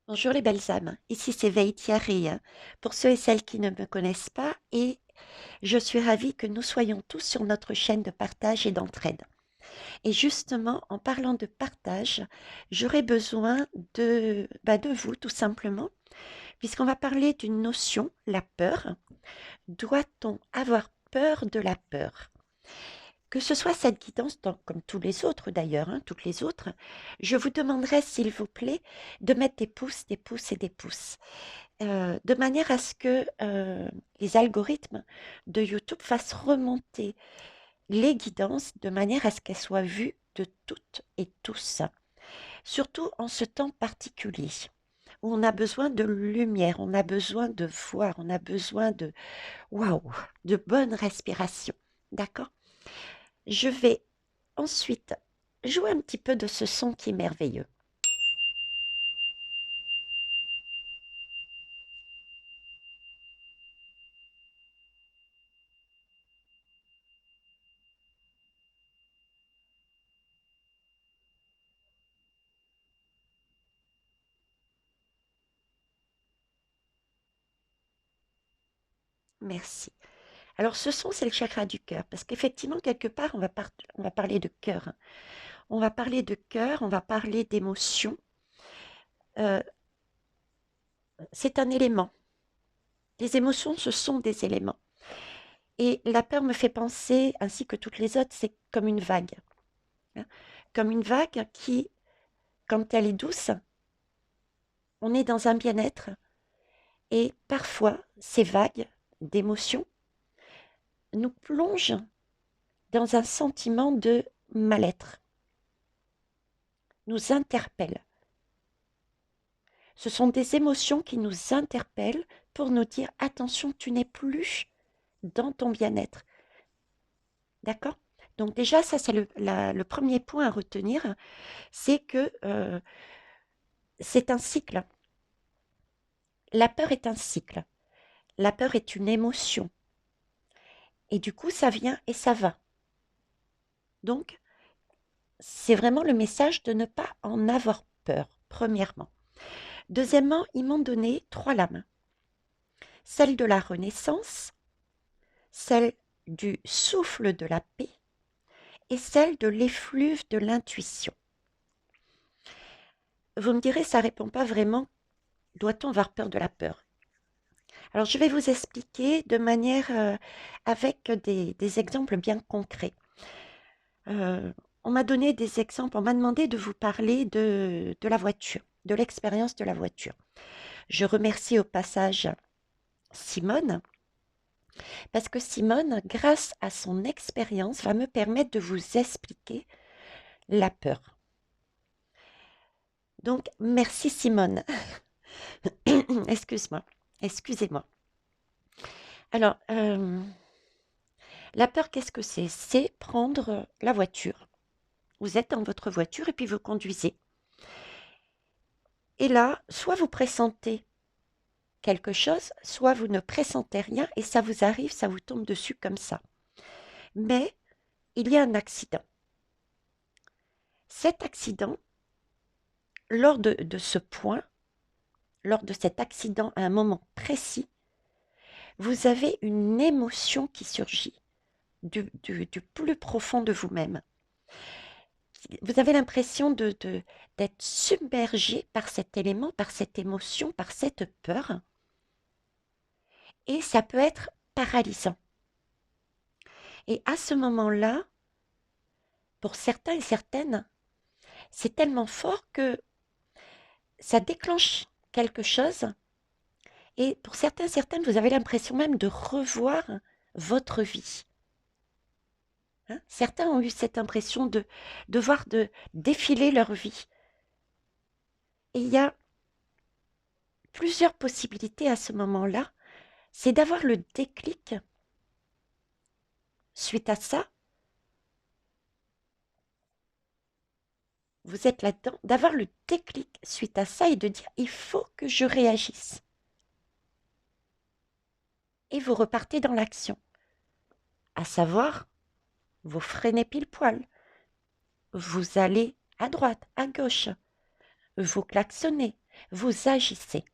Bonjour les belles âmes, ici c'est Veille Thierry, pour ceux et celles qui ne me connaissent pas, et je suis ravie que nous soyons tous sur notre chaîne de partage et d'entraide. Et justement, en parlant de partage, j'aurais besoin de vous tout simplement, puisqu'on va parler d'une notion, la peur. Doit-on avoir peur de la peur? Que ce soit cette guidance, comme tous les autres d'ailleurs, toutes les autres, je vous demanderai s'il vous plaît de mettre des pouces et des pouces. De manière à ce que les algorithmes de YouTube fassent remonter les guidances de manière à ce qu'elles soient vues de toutes et tous. Surtout en ce temps particulier où on a besoin de lumière, on a besoin de voir, on a besoin de waouh, de bonne respiration. D'accord? Je vais ensuite jouer un petit peu de ce son qui est merveilleux. Merci. Alors ce son, c'est le chakra du cœur, parce qu'effectivement, quelque part, on va parler de cœur, hein. On va parler de cœur, on va parler d'émotion. Euh, c'est un élément. Les émotions, ce sont des éléments. Et la peur me fait penser, ainsi que toutes les autres, c'est comme une vague, hein. Comme une vague qui, quand elle est douce, on est dans un bien-être. Et parfois, ces vagues d'émotions nous plongent dans un sentiment de mal-être, nous interpellent. Ce sont des émotions qui nous interpellent pour nous dire attention, tu n'es plus dans ton bien-être. D'accord? Donc déjà, ça c'est le premier point à retenir, c'est que c'est un cycle. La peur est un cycle. La peur est une émotion. Et du coup, ça vient et ça va. Donc, c'est vraiment le message de ne pas en avoir peur, premièrement. Deuxièmement, ils m'ont donné 3 lames. Celle de la renaissance, celle du souffle de la paix et celle de l'effluve de l'intuition. Vous me direz, ça répond pas vraiment, doit-on avoir peur de la peur? Alors je vais vous expliquer de manière avec des exemples bien concrets. Euh, on m'a donné des exemples, on m'a demandé de vous parler de la voiture, de l'expérience de la voiture. Je remercie au passage Simone, parce que Simone, grâce à son expérience, va me permettre de vous expliquer la peur. Donc, merci Simone. Excuse-moi. Excusez-moi. Alors, la peur, qu'est-ce que c'est? C'est prendre la voiture. Vous êtes dans votre voiture et puis vous conduisez. Et là, soit vous pressentez quelque chose, soit vous ne pressentez rien et ça vous arrive, ça vous tombe dessus comme ça. Mais il y a un accident. Cet accident, lors de ce point, lors de cet accident à un moment précis, vous avez une émotion qui surgit du plus profond de vous-même. Vous avez l'impression d'être submergé par cet élément, par cette émotion, par cette peur, et ça peut être paralysant. Et à ce moment-là, pour certains et certaines, c'est tellement fort que ça déclenche quelque chose, et pour certains et certaines, vous avez l'impression même de revoir votre vie. Hein, certains ont eu cette impression de voir défiler leur vie. Et il y a plusieurs possibilités à ce moment-là. C'est d'avoir le déclic suite à ça. Vous êtes là-dedans, d'avoir le déclic suite à ça et de dire il faut que je réagisse. Et vous repartez dans l'action. À savoir, vous freinez pile poil. Vous allez à droite, à gauche. Vous klaxonnez. vous agissez.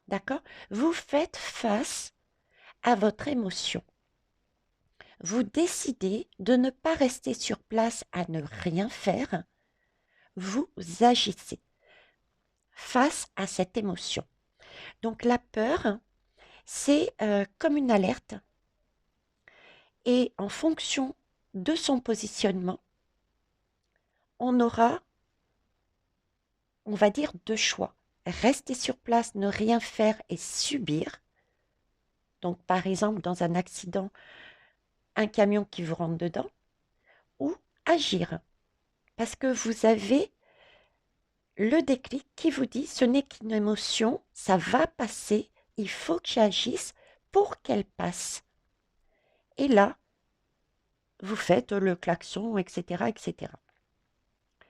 D'accord? Vous faites face à votre émotion. Vous décidez de ne pas rester sur place à ne rien faire. Vous agissez face à cette émotion. Donc la peur, c'est comme une alerte et en fonction de son positionnement, on aura, on va dire, deux choix. Rester sur place, ne rien faire et subir. Donc par exemple, dans un accident, un camion qui vous rentre dedans, ou agir. Parce que vous avez le déclic qui vous dit ce n'est qu'une émotion, ça va passer, il faut que j'agisse pour qu'elle passe. Et là, vous faites le klaxon, etc., etc.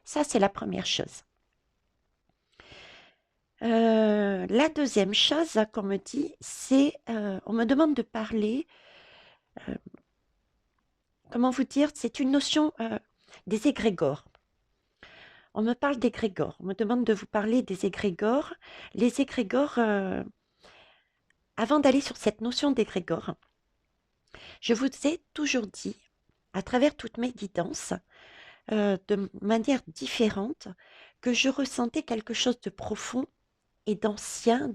Ça, c'est la première chose. La deuxième chose qu'on me dit, c'est, on me demande de parler, euh, comment vous dire, c'est une notion des égrégores. On me parle d'égrégores, on me demande de vous parler des égrégores. Les égrégores, avant d'aller sur cette notion d'égrégore, je vous ai toujours dit, à travers toutes mes guidances, de manière différente, que je ressentais quelque chose de profond et d'ancien,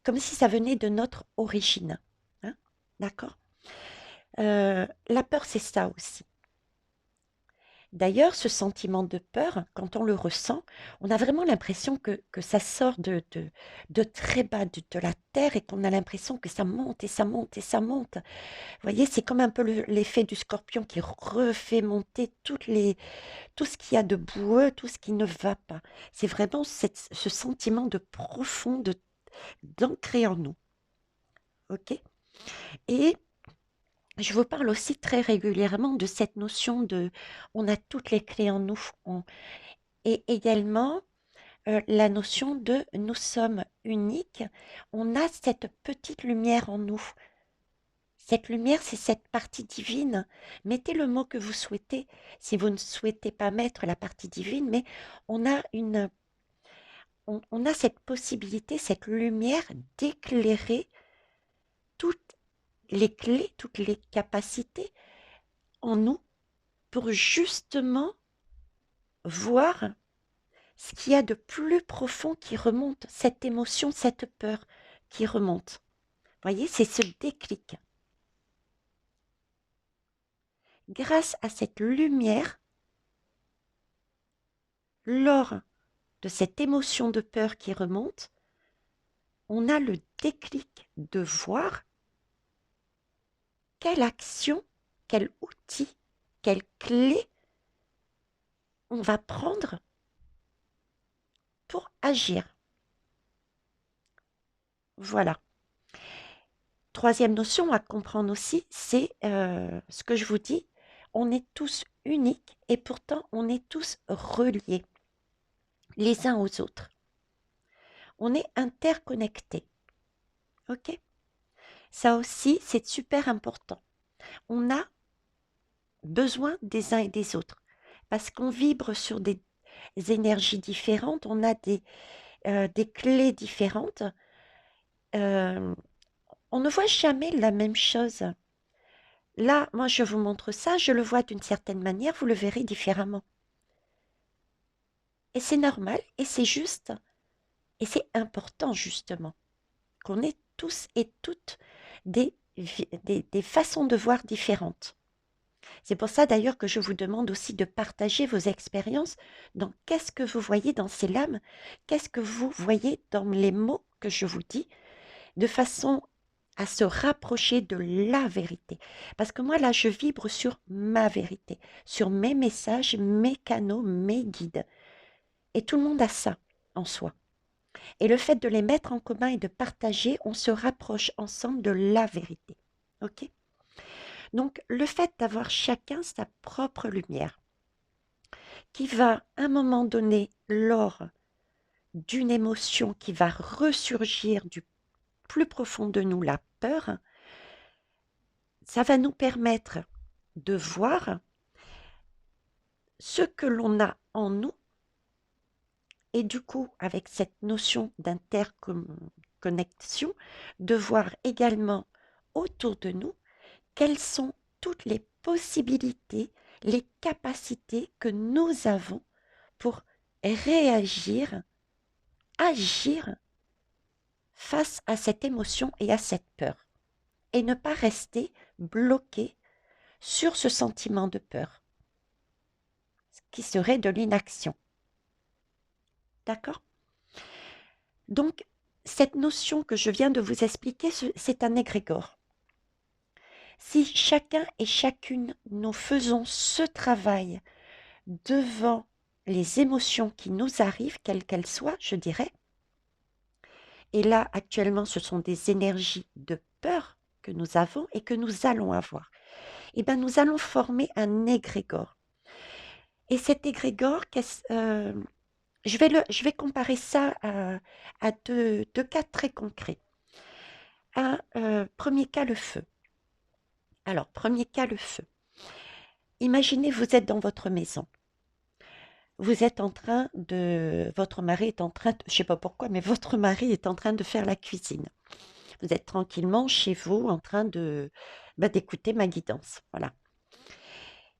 comme si ça venait de notre origine. Hein. D'accord. La peur, c'est ça aussi. D'ailleurs, ce sentiment de peur, quand on le ressent, on a vraiment l'impression que ça sort de très bas, de la terre, et qu'on a l'impression que ça monte et ça monte et ça monte. Vous voyez, c'est comme un peu l'effet du scorpion qui refait monter tout ce qu'il y a de boueux, tout ce qui ne va pas. C'est vraiment ce sentiment de profond, d'ancré en nous. OK? Et je vous parle aussi très régulièrement de cette notion de on a toutes les clés en nous. Et également la notion de nous sommes uniques. On a cette petite lumière en nous. Cette lumière, c'est cette partie divine. Mettez le mot que vous souhaitez, si vous ne souhaitez pas mettre la partie divine, mais on a on a cette possibilité, cette lumière d'éclairer toutes les clés, toutes les capacités en nous pour justement voir ce qu'il y a de plus profond qui remonte, cette émotion, cette peur qui remonte. Vous voyez, c'est ce déclic. Grâce à cette lumière, lors de cette émotion de peur qui remonte, on a le déclic de voir quelle action, quel outil, quelle clé on va prendre pour agir. Voilà. Troisième notion à comprendre aussi, c'est ce que je vous dis, on est tous uniques et pourtant on est tous reliés les uns aux autres. On est interconnectés. Ok? Ça aussi, c'est super important. On a besoin des uns et des autres parce qu'on vibre sur des énergies différentes, on a des clés différentes. On ne voit jamais la même chose. Là, moi, je vous montre ça, je le vois d'une certaine manière, vous le verrez différemment. Et c'est normal, et c'est juste, et c'est important justement, qu'on ait tous et toutes des façons de voir différentes. C'est pour ça d'ailleurs que je vous demande aussi de partager vos expériences dans qu'est-ce que vous voyez dans ces lames, qu'est-ce que vous voyez dans les mots que je vous dis, de façon à se rapprocher de la vérité. Parce que moi, là, je vibre sur ma vérité, sur mes messages, mes canaux, mes guides. Et tout le monde a ça en soi. Et le fait de les mettre en commun et de partager, on se rapproche ensemble de la vérité. OK? Donc, le fait d'avoir chacun sa propre lumière, qui va, à un moment donné, lors d'une émotion qui va ressurgir du plus profond de nous, la peur, ça va nous permettre de voir ce que l'on a en nous Et du coup, avec cette notion d'interconnexion, de voir également autour de nous quelles sont toutes les possibilités, les capacités que nous avons pour réagir, agir face à cette émotion et à cette peur. Et ne pas rester bloqué sur ce sentiment de peur, ce qui serait de l'inaction. D'accord? Donc, cette notion que je viens de vous expliquer, c'est un égrégore. Si chacun et chacune nous faisons ce travail devant les émotions qui nous arrivent, quelles qu'elles soient, je dirais, et là, actuellement, ce sont des énergies de peur que nous avons et que nous allons avoir, et bien, nous allons former un égrégore. Et cet égrégore, je vais comparer ça à deux cas très concrets. Premier cas, le feu. Alors, premier cas, le feu. Imaginez, vous êtes dans votre maison. Vous êtes en train de... Votre mari est en train de... Je ne sais pas pourquoi, mais votre mari est en train de faire la cuisine. Vous êtes tranquillement chez vous en train d'écouter ma guidance. Voilà.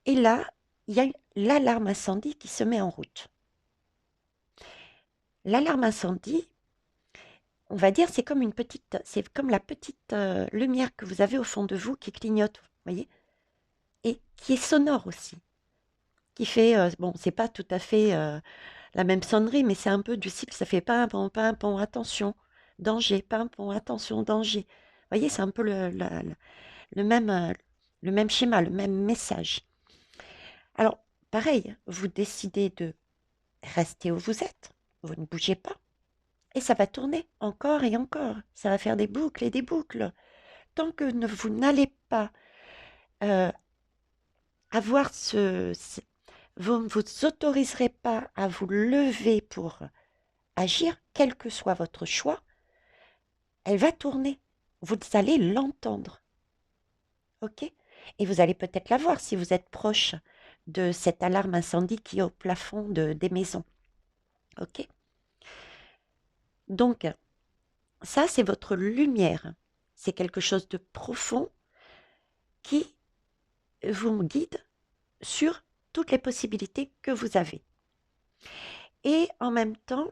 Et là, il y a l'alarme incendie qui se met en route. L'alarme incendie, on va dire, c'est comme la petite lumière que vous avez au fond de vous qui clignote, vous voyez, et qui est sonore aussi, qui fait, bon, c'est pas tout à fait la même sonnerie, mais c'est un peu du style, ça fait pimpon, attention, danger, pimpon, attention, danger. Vous voyez, c'est un peu le même schéma, le même message. Alors, pareil, vous décidez de rester où vous êtes, vous ne bougez pas, et ça va tourner encore et encore. Ça va faire des boucles et des boucles. Tant que vous n'allez pas avoir vous ne vous autoriserez pas à vous lever pour agir, quel que soit votre choix, elle va tourner. Vous allez l'entendre. OK? Et vous allez peut-être la voir si vous êtes proche de cette alarme incendie qui est au plafond des maisons. OK? Donc, ça, c'est votre lumière. C'est quelque chose de profond qui vous guide sur toutes les possibilités que vous avez. Et en même temps,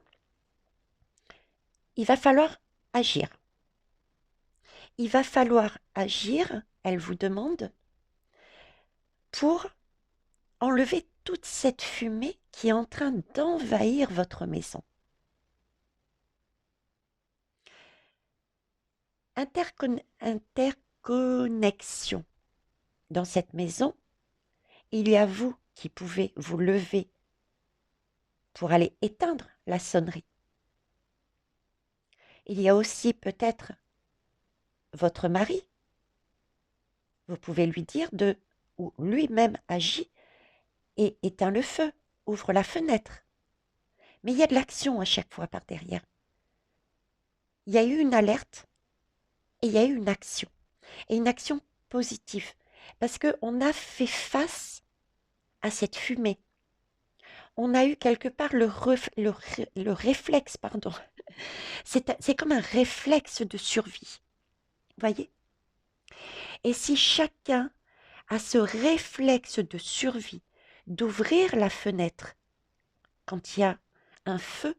il va falloir agir. Il va falloir agir, elle vous demande, pour enlever toute cette fumée qui est en train d'envahir votre maison. Interconnexion. Dans cette maison, il y a vous qui pouvez vous lever pour aller éteindre la sonnerie. Il y a aussi peut-être votre mari. Vous pouvez lui dire ou lui-même agit et éteint le feu, ouvre la fenêtre. Mais il y a de l'action à chaque fois par derrière. Il y a eu une alerte et il y a eu une action. Et une action positive. Parce qu'on a fait face à cette fumée. On a eu quelque part le réflexe, pardon. C'est comme un réflexe de survie. Voyez? Et si chacun a ce réflexe de survie, d'ouvrir la fenêtre quand il y a un feu,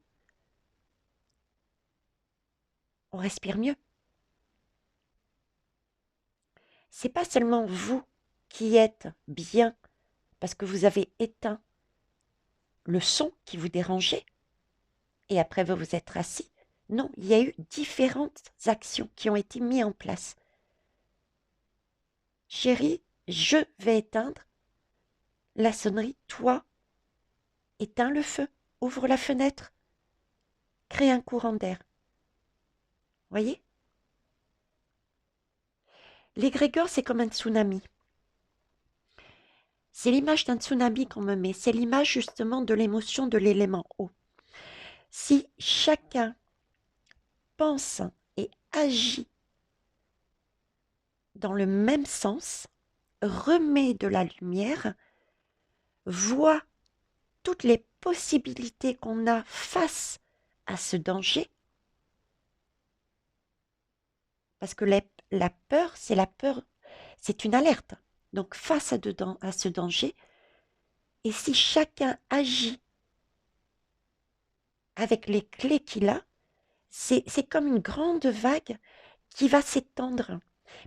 on respire mieux. C'est pas seulement vous qui êtes bien parce que vous avez éteint le son qui vous dérangeait et après vous vous êtes assis. Non, il y a eu différentes actions qui ont été mises en place. Chérie, je vais éteindre la sonnerie. Toi, éteins le feu, ouvre la fenêtre, crée un courant d'air. Voyez? L'égrégore, c'est comme un tsunami. C'est l'image d'un tsunami qu'on me met. C'est l'image justement de l'émotion de l'élément eau. Si chacun pense et agit dans le même sens, remet de la lumière, voit toutes les possibilités qu'on a face à ce danger, parce que la peur, c'est une alerte. Donc face à ce danger, et si chacun agit avec les clés qu'il a, c'est comme une grande vague qui va s'étendre.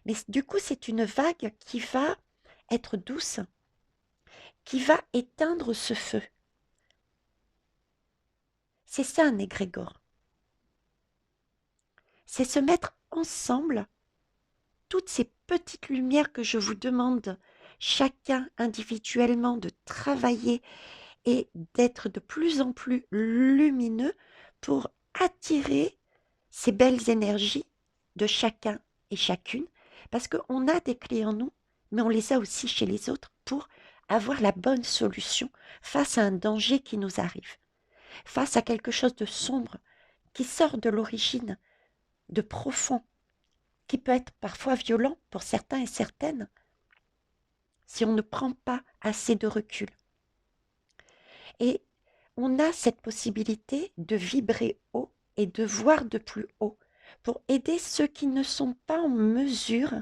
Mais du coup, c'est une vague qui va être douce, qui va éteindre ce feu. C'est ça un égrégore. C'est se mettre ensemble toutes ces petites lumières que je vous demande, chacun individuellement, de travailler et d'être de plus en plus lumineux pour attirer ces belles énergies de chacun et chacune, parce qu'on a des clés en nous, mais on les a aussi chez les autres pour avoir la bonne solution face à un danger qui nous arrive, face à quelque chose de sombre qui sort de l'origine, de profond, qui peut être parfois violent pour certains et certaines, si on ne prend pas assez de recul. Et on a cette possibilité de vibrer haut et de voir de plus haut pour aider ceux qui ne sont pas en mesure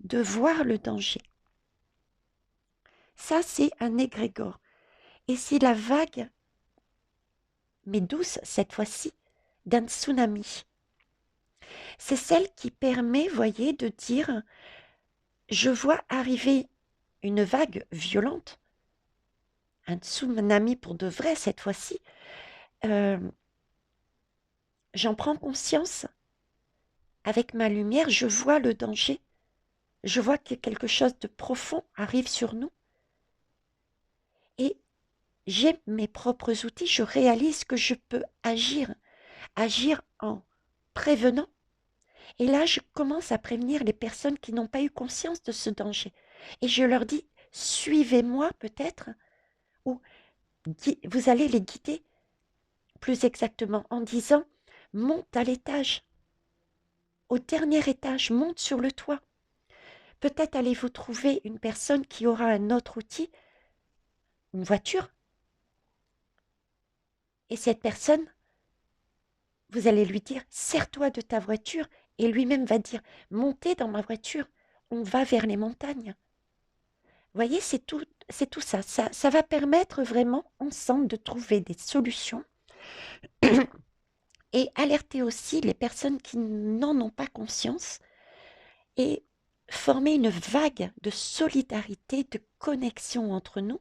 de voir le danger. Ça, c'est un égrégore. Et c'est la vague, mais douce cette fois-ci, d'un tsunami. C'est celle qui permet, voyez, de dire, je vois arriver une vague violente, un tsunami pour de vrai cette fois-ci. J'en prends conscience. Avec ma lumière, je vois le danger. Je vois que quelque chose de profond arrive sur nous. Et j'ai mes propres outils. Je réalise que je peux agir en prévenant. Et là, je commence à prévenir les personnes qui n'ont pas eu conscience de ce danger. Et je leur dis, suivez-moi peut-être, ou vous allez les guider plus exactement en disant, monte à l'étage, au dernier étage, monte sur le toit. Peut-être allez-vous trouver une personne qui aura un autre outil, une voiture. Et cette personne, vous allez lui dire, sers-toi de ta voiture. Et lui-même va dire, montez dans ma voiture, on va vers les montagnes. Vous voyez, c'est tout ça. Ça va permettre vraiment ensemble de trouver des solutions et alerter aussi les personnes qui n'en ont pas conscience et former une vague de solidarité, de connexion entre nous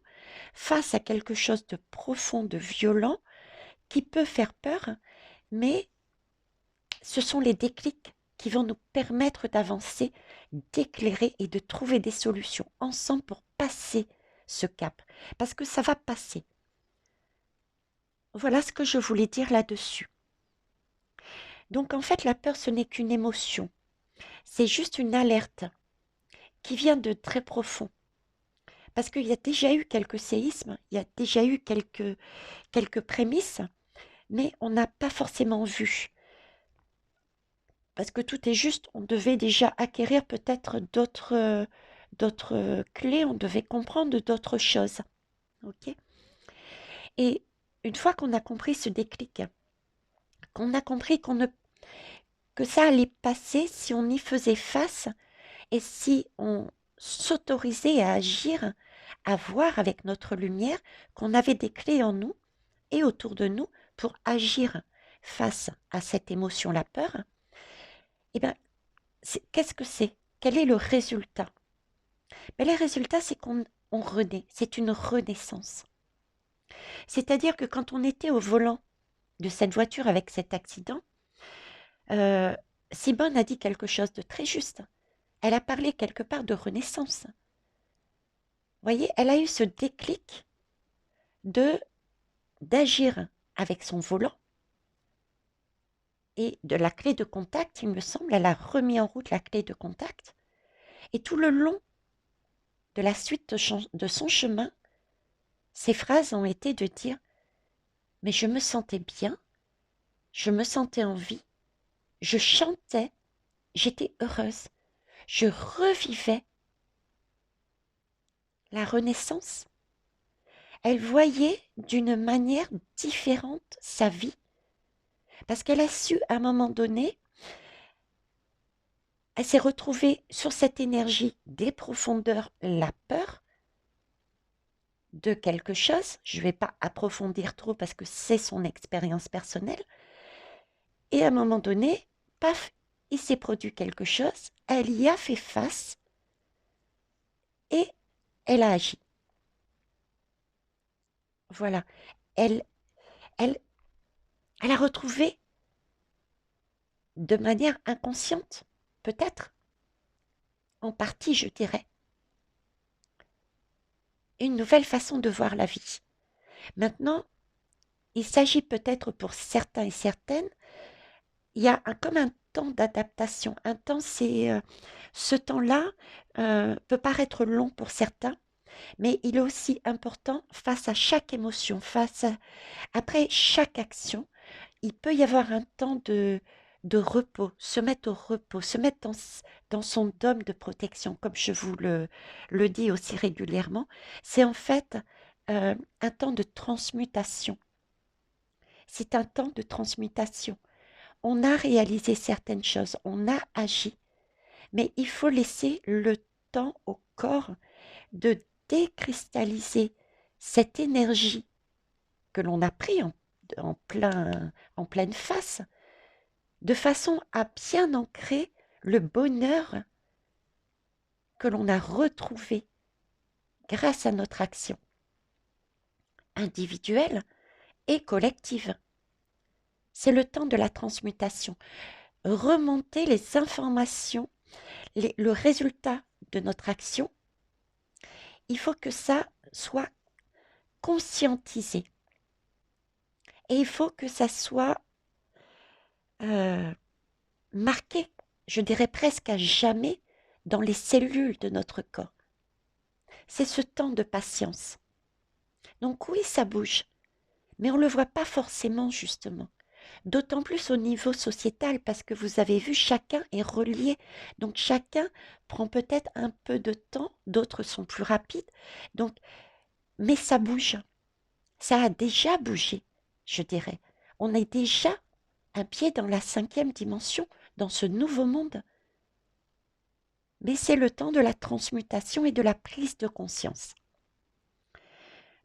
face à quelque chose de profond, de violent, qui peut faire peur, mais ce sont les déclics qui vont nous permettre d'avancer, d'éclairer et de trouver des solutions ensemble pour passer ce cap. Parce que ça va passer. Voilà ce que je voulais dire là-dessus. Donc en fait, la peur, ce n'est qu'une émotion. C'est juste une alerte qui vient de très profond. Parce qu'il y a déjà eu quelques séismes, il y a déjà eu quelques prémices, mais on n'a pas forcément vu. Parce que tout est juste, on devait déjà acquérir peut-être d'autres clés, on devait comprendre d'autres choses. Ok. Et une fois qu'on a compris ce déclic, qu'on a compris que ça allait passer si on y faisait face et si on s'autorisait à agir, à voir avec notre lumière qu'on avait des clés en nous et autour de nous pour agir face à cette émotion, la peur, eh bien, qu'est-ce que c'est? Quel est le résultat? Mais le résultat, c'est qu'on renaît, c'est une renaissance. C'est-à-dire que quand on était au volant de cette voiture avec cet accident, Simone a dit quelque chose de très juste. Elle a parlé quelque part de renaissance. Vous voyez, elle a eu ce déclic d'agir avec son volant et de la clé de contact, il me semble, elle a remis en route la clé de contact. Et tout le long de la suite de son chemin, ses phrases ont été de dire « Mais je me sentais bien, je me sentais en vie, je chantais, j'étais heureuse, je revivais la renaissance. » Elle voyait d'une manière différente sa vie parce qu'elle a su à un moment donné, elle s'est retrouvée sur cette énergie des profondeurs, la peur de quelque chose. Je ne vais pas approfondir trop parce que c'est son expérience personnelle. Et à un moment donné, paf, il s'est produit quelque chose, elle y a fait face et elle a agi. Voilà. Elle, elle, elle a retrouvé de manière inconsciente, peut-être, en partie, je dirais, une nouvelle façon de voir la vie. Maintenant, il s'agit peut-être pour certains et certaines, il y a comme un temps d'adaptation. Un temps, c'est ce temps-là peut paraître long pour certains, mais il est aussi important face à chaque émotion, après chaque action, il peut y avoir un temps de repos, se mettre au repos, se mettre dans son dôme de protection, comme je vous le dis aussi régulièrement. C'est en fait un temps de transmutation. C'est un temps de transmutation. On a réalisé certaines choses, on a agi, mais il faut laisser le temps au corps de décristalliser cette énergie que l'on a pris en, en pleine face, de façon à bien ancrer le bonheur que l'on a retrouvé grâce à notre action individuelle et collective. C'est le temps de la transmutation. Remonter les informations, le résultat de notre action, il faut que ça soit conscientisé. Et il faut que ça soit marqué, je dirais presque à jamais, dans les cellules de notre corps. C'est ce temps de patience. Donc oui, ça bouge, mais on ne le voit pas forcément justement. D'autant plus au niveau sociétal, parce que vous avez vu, chacun est relié. Donc chacun prend peut-être un peu de temps, d'autres sont plus rapides. Donc, mais ça bouge. Ça a déjà bougé, je dirais. On est déjà un pied dans la 5e dimension, dans ce nouveau monde. Mais c'est le temps de la transmutation et de la prise de conscience.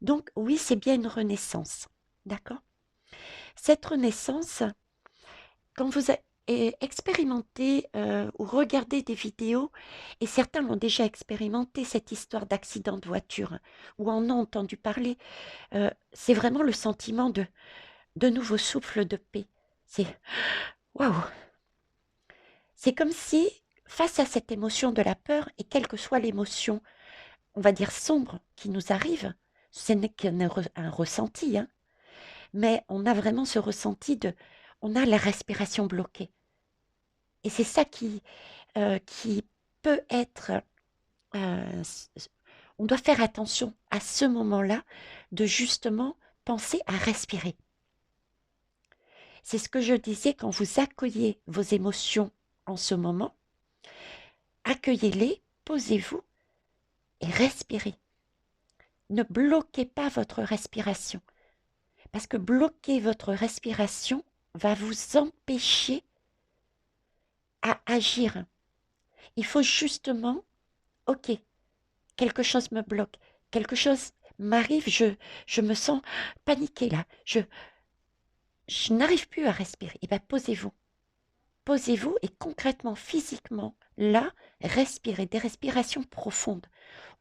Donc oui, c'est bien une renaissance. D'accord? Cette renaissance, quand vous expérimentez ou regardez des vidéos, et certains l'ont déjà expérimenté, cette histoire d'accident de voiture, ou en ont entendu parler, c'est vraiment le sentiment de nouveau souffle de paix. C'est waouh! C'est comme si, face à cette émotion de la peur, et quelle que soit l'émotion, on va dire sombre, qui nous arrive, ce n'est qu'un ressenti, hein, mais on a vraiment ce ressenti on a la respiration bloquée. Et c'est ça qui peut être, on doit faire attention à ce moment-là de justement penser à respirer. C'est ce que je disais quand vous accueillez vos émotions en ce moment. Accueillez-les, posez-vous et respirez. Ne bloquez pas votre respiration, parce que bloquer votre respiration va vous empêcher à agir. Il faut justement, ok, quelque chose me bloque, quelque chose m'arrive, je me sens paniquée là, je n'arrive plus à respirer. Eh bien, posez-vous. Posez-vous et concrètement, physiquement, là, respirez, des respirations profondes.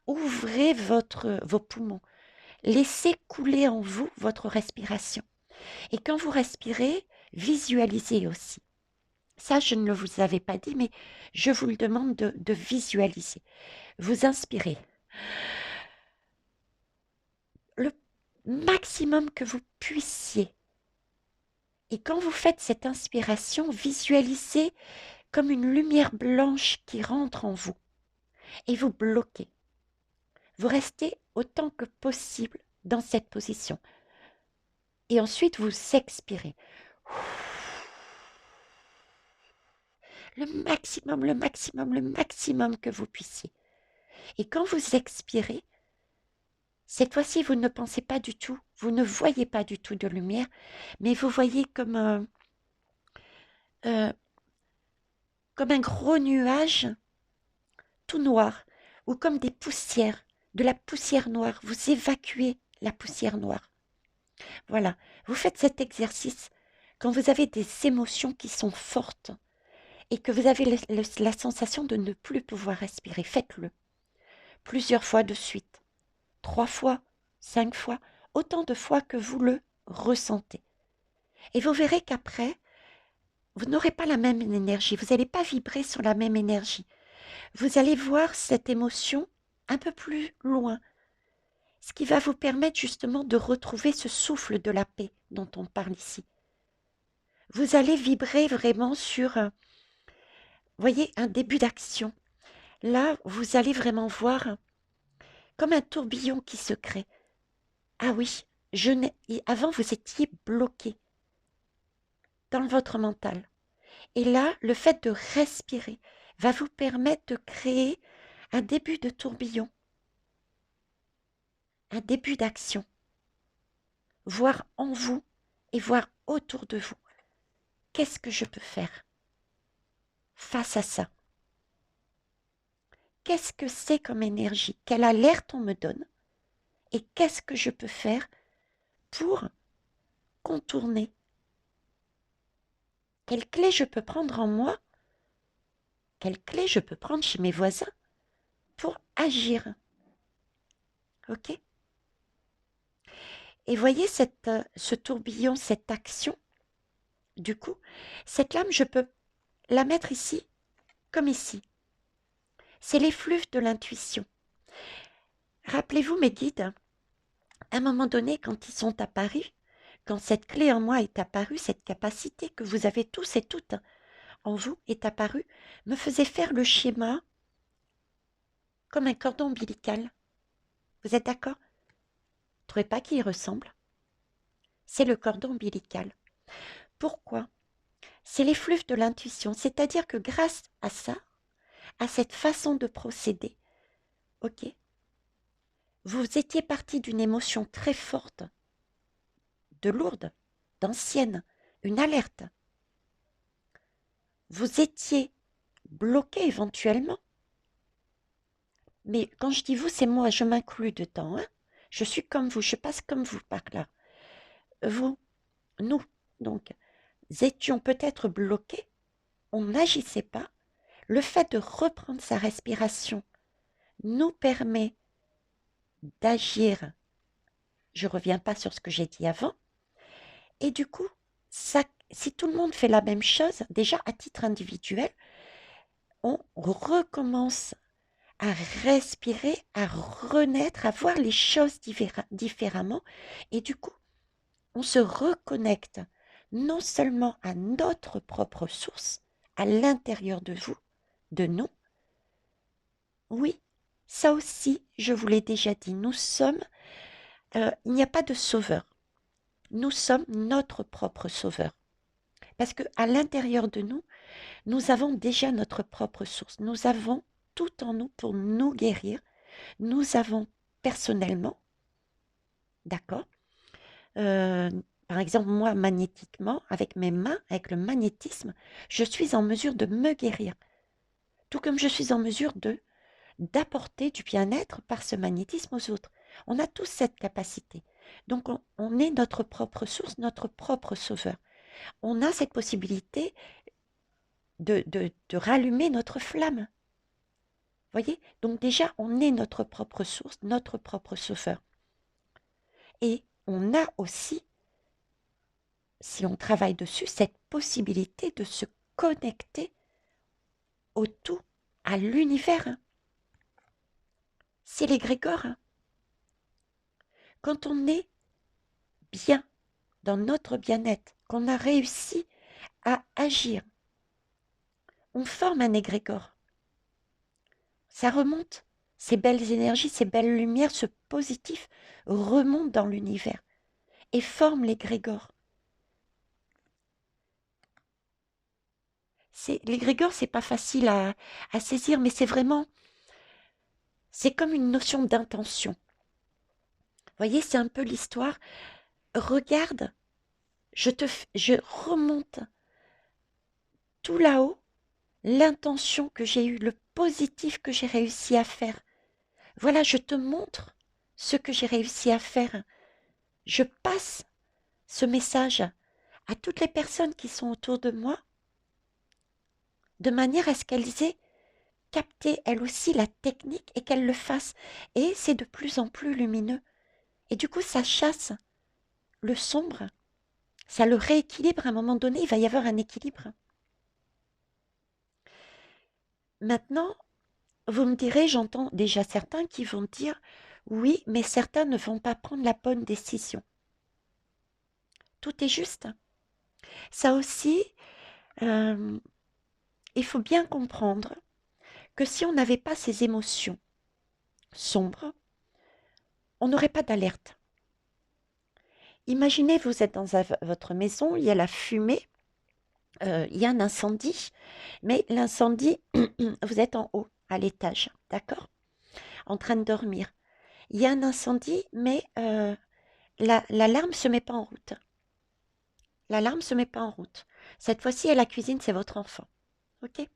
Ouvrez vos poumons. Laissez couler en vous votre respiration. Et quand vous respirez, visualisez aussi. Ça, je ne vous avais pas dit, mais je vous le demande de visualiser. Vous inspirez le maximum que vous puissiez. Et quand vous faites cette inspiration, visualisez comme une lumière blanche qui rentre en vous. Et vous bloquez. Vous restez autant que possible dans cette position. Et ensuite, vous expirez. Le maximum, le maximum, le maximum que vous puissiez. Et quand vous expirez, Cette fois-ci, vous ne pensez pas du tout, vous ne voyez pas du tout de lumière, mais vous voyez euh, comme un gros nuage tout noir, ou comme des poussières, de la poussière noire. Vous évacuez la poussière noire. Voilà, vous faites cet exercice quand vous avez des émotions qui sont fortes et que vous avez la sensation de ne plus pouvoir respirer. Faites-le plusieurs fois de suite, 3 fois, 5 fois, autant de fois que vous le ressentez. Et vous verrez qu'après, vous n'aurez pas la même énergie, vous n'allez pas vibrer sur la même énergie. Vous allez voir cette émotion un peu plus loin, ce qui va vous permettre justement de retrouver ce souffle de la paix dont on parle ici. Vous allez vibrer vraiment sur, voyez, un début d'action. Là, vous allez vraiment voir comme un tourbillon qui se crée. Ah oui, avant vous étiez bloqué dans votre mental. Et là, le fait de respirer va vous permettre de créer un début de tourbillon, un début d'action, voir en vous et voir autour de vous. Qu'est-ce que je peux faire face à ça? Qu'est-ce que c'est comme énergie? Quelle alerte on me donne? Et qu'est-ce que je peux faire pour contourner? Quelle clé je peux prendre en moi? Quelle clé je peux prendre chez mes voisins pour agir? Ok? Et voyez ce tourbillon, cette action. Du coup, cette lame, je peux la mettre ici comme ici. C'est l'effluve de l'intuition. Rappelez-vous mes guides, à un moment donné, quand ils sont apparus, quand cette clé en moi est apparue, cette capacité que vous avez tous et toutes en vous est apparue, me faisait faire le schéma comme un cordon ombilical. Vous êtes d'accord? Vous ne trouvez pas qu'il y ressemble? C'est le cordon ombilical. Pourquoi? C'est l'effluve de l'intuition, c'est-à-dire que grâce à ça, à cette façon de procéder, ok, vous étiez parti d'une émotion très forte, de lourde, d'ancienne, une alerte. Vous étiez bloqué éventuellement. Mais quand je dis vous, c'est moi, je m'inclus dedans. Hein. Je suis comme vous, je passe comme vous par là. Vous, nous, donc, étions peut-être bloqués, on n'agissait pas. Le fait de reprendre sa respiration nous permet d'agir. Je ne reviens pas sur ce que j'ai dit avant. Et du coup, ça, si tout le monde fait la même chose, déjà à titre individuel, on recommence à respirer, à renaître, à voir les choses différemment. Et du coup, on se reconnecte non seulement à notre propre source, à l'intérieur de vous, de nous. Oui, ça aussi, je vous l'ai déjà dit, nous sommes, il n'y a pas de sauveur. Nous sommes notre propre sauveur. Parce qu'à l'intérieur de nous, nous avons déjà notre propre source. Nous avons tout en nous pour nous guérir. Nous avons personnellement, d'accord, euh, par exemple, moi, magnétiquement, avec mes mains, avec le magnétisme, je suis en mesure de me guérir. Tout comme je suis en mesure d'apporter du bien-être par ce magnétisme aux autres. On a tous cette capacité. Donc, on est notre propre source, notre propre sauveur. On a cette possibilité de rallumer notre flamme. Voyez? Donc déjà, on est notre propre source, notre propre sauveur. Et on a aussi, si on travaille dessus, cette possibilité de se connecter au tout, à l'univers. C'est l'égrégore. Quand on est bien dans notre bien-être, qu'on a réussi à agir, on forme un égrégore. Ça remonte. Ces belles énergies, ces belles lumières, ce positif remonte dans l'univers et forme l'égrégore. L'égrégore, c'est pas facile à saisir, mais c'est vraiment, c'est comme une notion d'intention. Voyez, c'est un peu l'histoire. Regarde, je remonte tout là-haut, l'intention que j'ai eue, le positif que j'ai réussi à faire. Voilà, je te montre ce que j'ai réussi à faire. Je passe ce message à toutes les personnes qui sont autour de moi, de manière à ce qu'elles aient capté elles aussi la technique et qu'elles le fassent. Et c'est de plus en plus lumineux. Et du coup, ça chasse le sombre, ça le rééquilibre. À un moment donné, il va y avoir un équilibre. Maintenant, vous me direz, j'entends déjà certains qui vont dire, oui, mais certains ne vont pas prendre la bonne décision. Tout est juste. Ça aussi, euh, il faut bien comprendre que si on n'avait pas ces émotions sombres, on n'aurait pas d'alerte. Imaginez, vous êtes dans votre maison, il y a la fumée, il y a un incendie, mais l'incendie, vous êtes en haut, à l'étage, d'accord? En train de dormir. Il y a un incendie, mais l'alarme ne se met pas en route. L'alarme ne se met pas en route. Cette fois-ci, à la cuisine, c'est votre enfant. OK?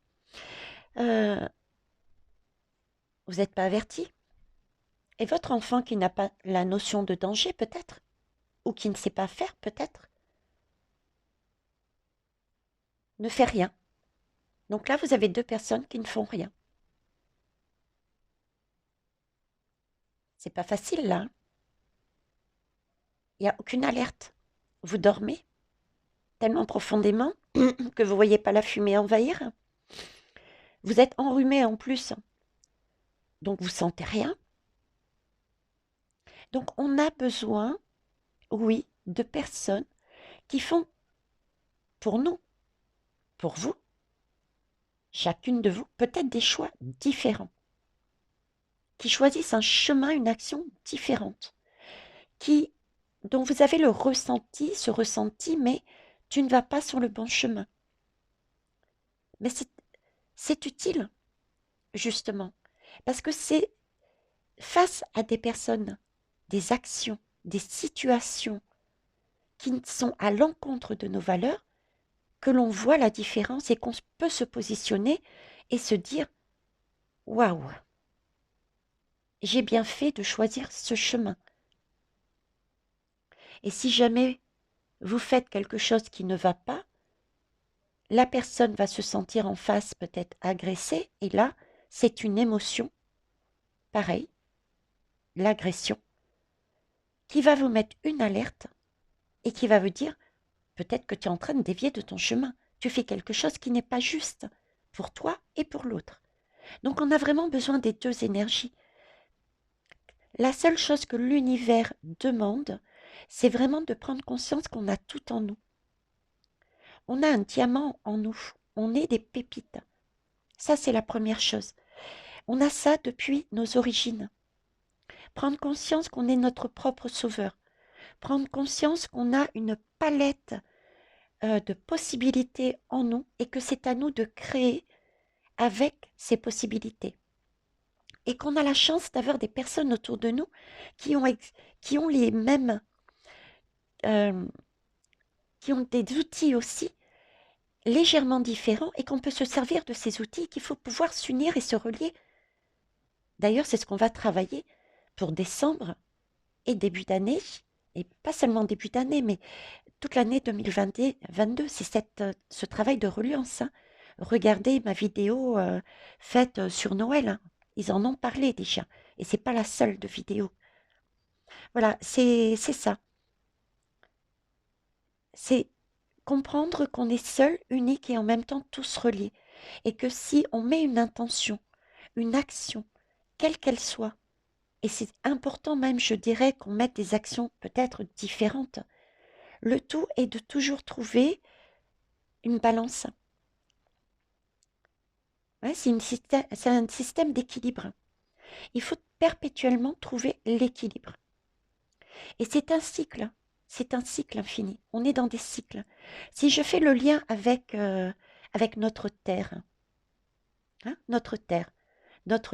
Euh, vous n'êtes pas averti. Et votre enfant qui n'a pas la notion de danger, peut-être, ou qui ne sait pas faire, peut-être, ne fait rien. Donc là, vous avez deux personnes qui ne font rien. C'est pas facile, là. Il n'y a aucune alerte. Vous dormez tellement profondément que vous ne voyez pas la fumée envahir. Vous êtes enrhumé en plus, donc vous sentez rien. Donc on a besoin, oui, de personnes qui font pour nous, pour vous, chacune de vous, peut-être des choix différents, qui choisissent un chemin, une action différente, qui, dont vous avez le ressenti, ce ressenti, mais tu ne vas pas sur le bon chemin. Mais c'est utile, justement, parce que c'est face à des personnes, des actions, des situations qui sont à l'encontre de nos valeurs, que l'on voit la différence et qu'on peut se positionner et se dire waouh, j'ai bien fait de choisir ce chemin. Et si jamais vous faites quelque chose qui ne va pas, la personne va se sentir en face peut-être agressée et là, c'est une émotion, pareil, l'agression, qui va vous mettre une alerte et qui va vous dire peut-être que tu es en train de dévier de ton chemin. Tu fais quelque chose qui n'est pas juste pour toi et pour l'autre. Donc on a vraiment besoin des deux énergies. La seule chose que l'univers demande, c'est vraiment de prendre conscience qu'on a tout en nous. On a un diamant en nous. On est des pépites. Ça, c'est la première chose. On a ça depuis nos origines. Prendre conscience qu'on est notre propre sauveur. Prendre conscience qu'on a une palette de possibilités en nous et que c'est à nous de créer avec ces possibilités. Et qu'on a la chance d'avoir des personnes autour de nous qui ont les mêmes, euh, qui ont des outils aussi légèrement différents et qu'on peut se servir de ces outils, qu'il faut pouvoir s'unir et se relier. D'ailleurs, c'est ce qu'on va travailler pour décembre et début d'année, et pas seulement début d'année, mais toute l'année 2022, c'est ce travail de reliance. Hein. Regardez ma vidéo faite sur Noël. Hein. Ils en ont parlé déjà. Et c'est pas la seule de vidéo. Voilà, c'est ça. C'est comprendre qu'on est seul, unique et en même temps tous reliés. Et que si on met une intention, une action, quelle qu'elle soit, et c'est important même, je dirais, qu'on mette des actions peut-être différentes, le tout est de toujours trouver une balance. Ouais, c'est un système d'équilibre. Il faut perpétuellement trouver l'équilibre. Et c'est un cycle infini. On est dans des cycles. Si je fais le lien avec hein, notre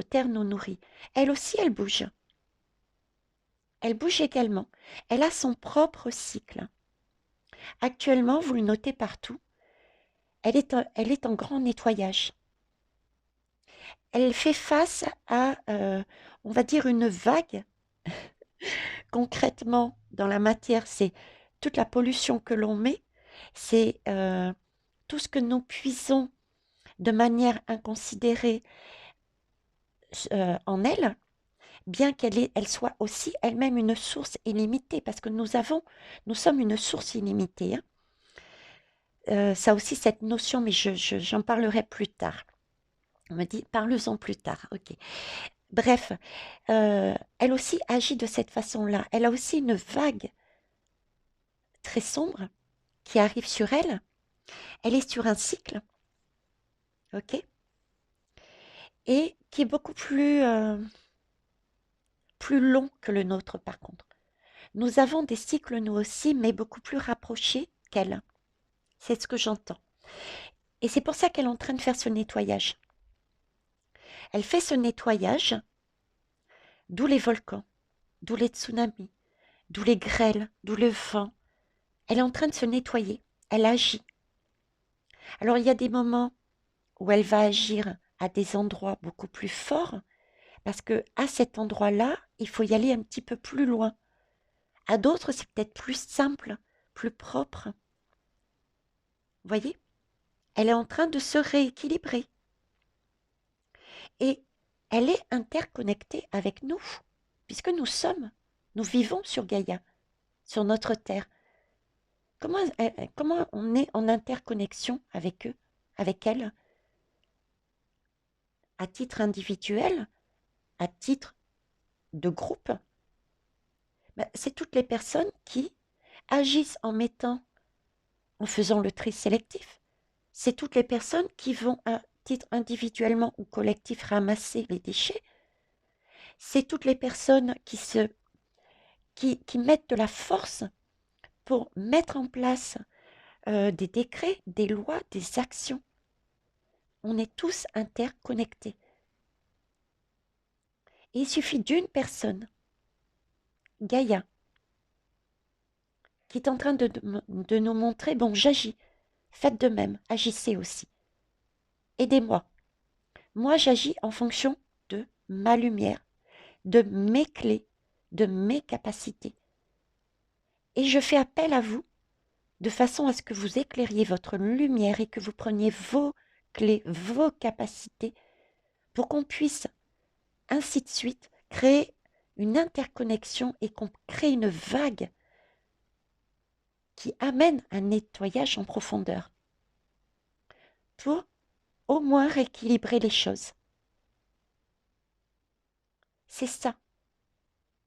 terre nous nourrit. Elle aussi, elle bouge. elle bouge également. Elle a son propre cycle. Actuellement, vous le notez partout, elle est en grand nettoyage. Elle fait face à, on va dire, une vague. Concrètement, dans la matière, c'est toute la pollution que l'on met, c'est tout ce que nous puisons de manière inconsidérée en elle, bien elle soit aussi elle-même une source illimitée, parce que nous sommes une source illimitée, hein. Ça aussi, cette notion, mais j'en parlerai plus tard. On me dit, parle-en plus tard, ok. Bref, elle aussi agit de cette façon-là. Elle a aussi une vague très sombre qui arrive sur elle. Elle est sur un cycle, ok, et qui est beaucoup plus long que le nôtre par contre. Nous avons des cycles nous aussi, mais beaucoup plus rapprochés qu'elle. C'est ce que j'entends. Et c'est pour ça qu'elle est en train de faire ce nettoyage. Elle fait ce nettoyage, d'où les volcans, d'où les tsunamis, d'où les grêles, d'où le vent. Elle est en train de se nettoyer. Elle agit. Alors il y a des moments où elle va agir à des endroits beaucoup plus forts, parce que à cet endroit-là, il faut y aller un petit peu plus loin. À d'autres, c'est peut-être plus simple, plus propre. Vous voyez? Elle est en train de se rééquilibrer. Et elle est interconnectée avec nous, puisque nous vivons sur Gaïa, sur notre Terre. Comment on est en interconnexion avec eux, avec elle, à titre individuel, à titre de groupe? Ben, c'est toutes les personnes qui agissent en faisant le tri sélectif. C'est toutes les personnes qui vont à titre individuellement ou collectif ramasser les déchets. C'est toutes les personnes qui mettent de la force pour mettre en place des décrets, des lois, des actions. On est tous interconnectés. Et il suffit d'une personne, Gaïa, qui est en train de nous montrer, bon, j'agis, faites de même, agissez aussi. Aidez-moi. Moi, j'agis en fonction de ma lumière, de mes clés, de mes capacités. Et je fais appel à vous de façon à ce que vous éclairiez votre lumière et que vous preniez vos clés, vos capacités, pour qu'on puisse, ainsi de suite, créer une interconnexion et qu'on crée une vague qui amène un nettoyage en profondeur pour au moins rééquilibrer les choses. C'est ça,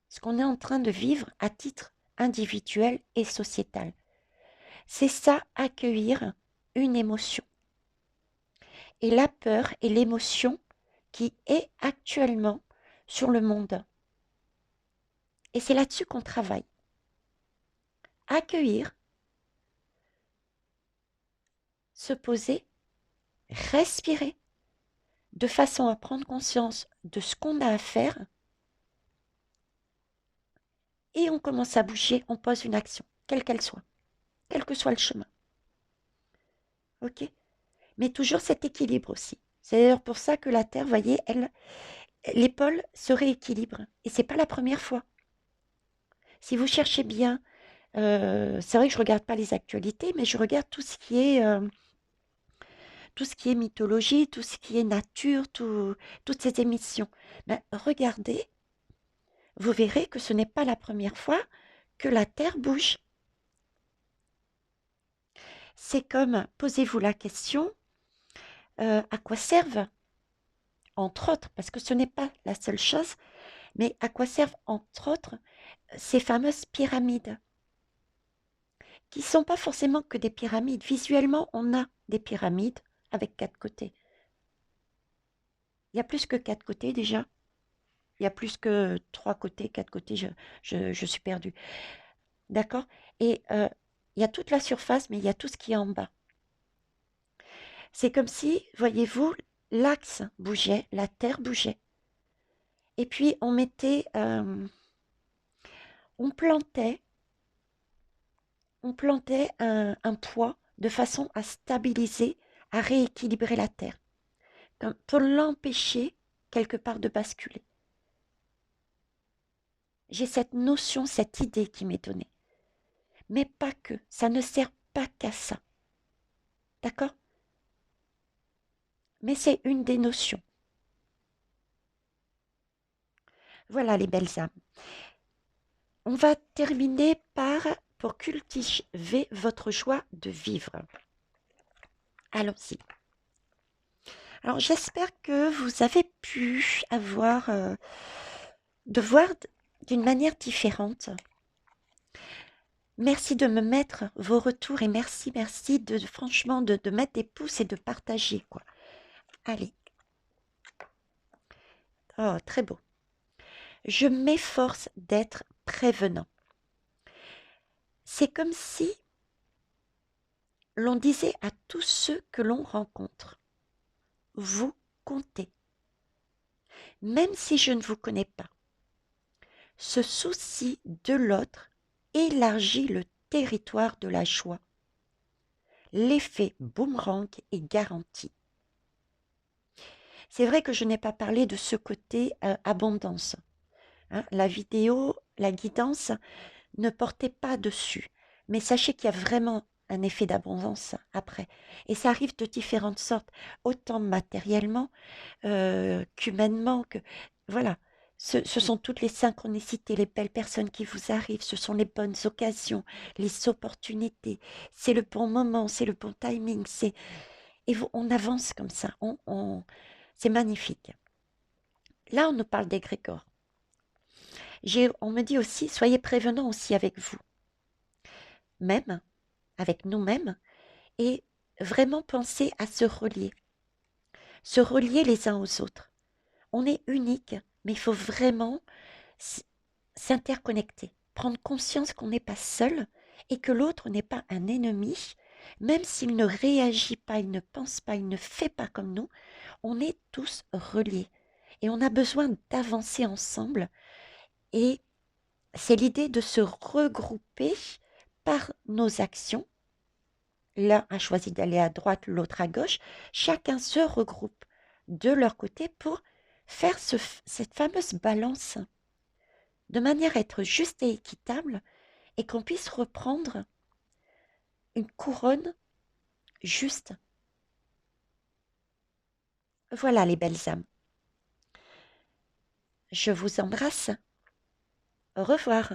ce qu'on est en train de vivre à titre individuel et sociétal. C'est ça, accueillir une émotion. Et la peur est l'émotion qui est actuellement sur le monde. Et c'est là-dessus qu'on travaille. Accueillir, se poser, respirer, de façon à prendre conscience de ce qu'on a à faire, et on commence à bouger, on pose une action, quelle qu'elle soit, quel que soit le chemin. Ok? Mais toujours cet équilibre aussi. C'est d'ailleurs pour ça que la Terre, vous voyez, les pôles se rééquilibrent. Et c'est pas la première fois. Si vous cherchez bien, c'est vrai que je regarde pas les actualités, mais je regarde tout ce qui est mythologie, tout ce qui est nature, toutes ces émissions. Ben, regardez, vous verrez que ce n'est pas la première fois que la Terre bouge. C'est comme, posez-vous la question, à quoi servent, entre autres, parce que ce n'est pas la seule chose, mais à quoi servent, entre autres, ces fameuses pyramides, qui ne sont pas forcément que des pyramides. Visuellement, on a des pyramides avec 4 côtés. Il y a plus que 4 côtés déjà. Il y a plus que 3 côtés, 4 côtés, je suis perdue. D'accord? Et il y a toute la surface, mais il y a tout ce qui est en bas. C'est comme si, voyez-vous, l'axe bougeait, la terre bougeait. Et puis on mettait on plantait, on plantait un poids de façon à stabiliser, à rééquilibrer la Terre, pour l'empêcher quelque part de basculer. J'ai cette notion, cette idée qui m'est donnée. Mais pas que, ça ne sert pas qu'à ça. D'accord? Mais c'est une des notions. Voilà les belles âmes. On va terminer pour cultiver votre joie de vivre. Allons-y. Alors j'espère que vous avez pu de voir d'une manière différente. Merci de me mettre vos retours et merci franchement de mettre des pouces et de partager quoi. Allez. Oh, très beau. Je m'efforce d'être prévenant. C'est comme si l'on disait à tous ceux que l'on rencontre, vous comptez, même si je ne vous connais pas. Ce souci de l'autre élargit le territoire de la joie. L'effet boomerang est garanti. C'est vrai que je n'ai pas parlé de ce côté abondance. Hein. La vidéo, la guidance ne portait pas dessus. Mais sachez qu'il y a vraiment un effet d'abondance après. Et ça arrive de différentes sortes, autant matériellement qu'humainement. Voilà, ce sont toutes les synchronicités, les belles personnes qui vous arrivent, ce sont les bonnes occasions, les opportunités. C'est le bon moment, c'est le bon timing. On avance comme ça. C'est magnifique. Là, on nous parle d'égrégore. On me dit aussi, soyez prévenants aussi avec vous, même avec nous-mêmes, et vraiment penser à se relier les uns aux autres. On est unique, mais il faut vraiment s'interconnecter, prendre conscience qu'on n'est pas seul et que l'autre n'est pas un ennemi, même s'il ne réagit pas, il ne pense pas, il ne fait pas comme nous, on est tous reliés et on a besoin d'avancer ensemble et c'est l'idée de se regrouper par nos actions. L'un a choisi d'aller à droite, l'autre à gauche. Chacun se regroupe de leur côté pour faire cette fameuse balance de manière à être juste et équitable et qu'on puisse reprendre une couronne juste. Voilà les belles âmes. Je vous embrasse. Au revoir.